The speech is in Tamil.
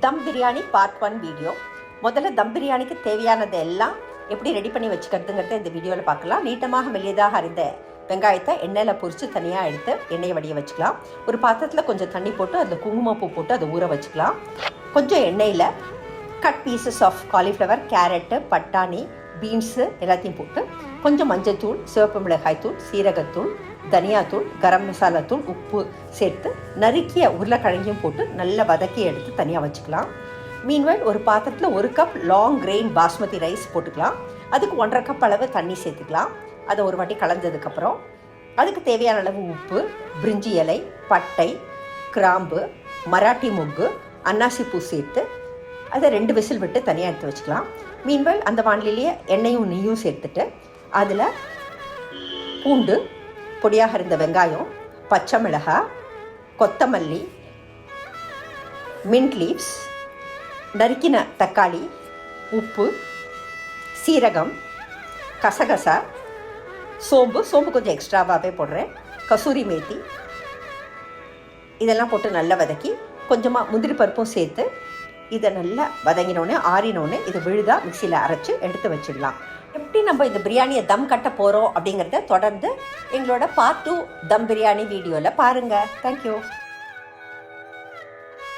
தம் பிரியாணி பார்ட் 1 வீடியோ. முதல்ல தம் பிரியாணிக்கு தேவையானது எல்லாம் எப்படி ரெடி பண்ணி வச்சுக்கிறதுங்கிறத இந்த வீடியோவில் பார்க்கலாம். நீட்டமாக மெல்லியதாக அரிந்த வெங்காயத்தை எண்ணெயில் பொரித்து தனியாக எடுத்து எண்ணெயை வடிய வச்சுக்கலாம். ஒரு பாத்திரத்தில் கொஞ்சம் தண்ணி போட்டு அதில் குங்குமப்பூ போட்டு அதை ஊற வச்சுக்கலாம். கொஞ்சம் எண்ணெயில் cut pieces of cauliflower, carrot, பட்டாணி, பீன்ஸு எல்லாத்தையும் போட்டு கொஞ்சம் மஞ்சள்தூள், சிவப்பு மிளகாய்த்தூள், சீரகத்தூள், தனியாத்தூள், கரம் மசாலா தூள், உப்பு சேர்த்து நறுக்கிய உருளைக்கிழங்கையும் போட்டு நல்லா வதக்கி எடுத்து தனியாக வச்சுக்கலாம். மீன்வைல் ஒரு பாத்திரத்தில் 1 cup long grain basmati rice போட்டுக்கலாம். அதுக்கு 1.5 கப் அளவு தண்ணி சேர்த்துக்கலாம். அதை ஒரு வாட்டி கலந்ததுக்கப்புறம் அதுக்கு தேவையான அளவு உப்பு, பிரிஞ்சி இலை, பட்டை, கிராம்பு, மராட்டி மொக்கு, அன்னாசி பூ சேர்த்து அதை 2 விசில் விட்டு தனியாக எடுத்து வச்சுக்கலாம். மீன்வைல் அந்த வானிலையிலேயே எண்ணெயும் நெய்யும் சேர்த்துட்டு அதில் பூண்டு, பொடியாக இருந்த வெங்காயம், பச்சை மிளகாய், கொத்தமல்லி, மின்ட் லீவ்ஸ், நறுக்கின தக்காளி, உப்பு, சீரகம், கசகசா, சோம்பு கொஞ்சம் எக்ஸ்ட்ராவாகவே போடுறேன், கசூரி மேத்தி, இதெல்லாம் போட்டு நல்லா வதக்கி கொஞ்சமாக முந்திரி பருப்பும் சேர்த்து இதை நல்லா வதங்கினோடனே ஆறினோடனே இதை விழுதாக மிக்சியில் அரைச்சி எடுத்து வச்சிடலாம். எப்படி நம்ம இந்த பிரியாணியை தம் கட்ட போகிறோம் அப்படிங்கிறத தொடர்ந்து எங்களோட பார்ட் 2 தம் பிரியாணி வீடியோவில் பாருங்கள். தேங்க்யூ.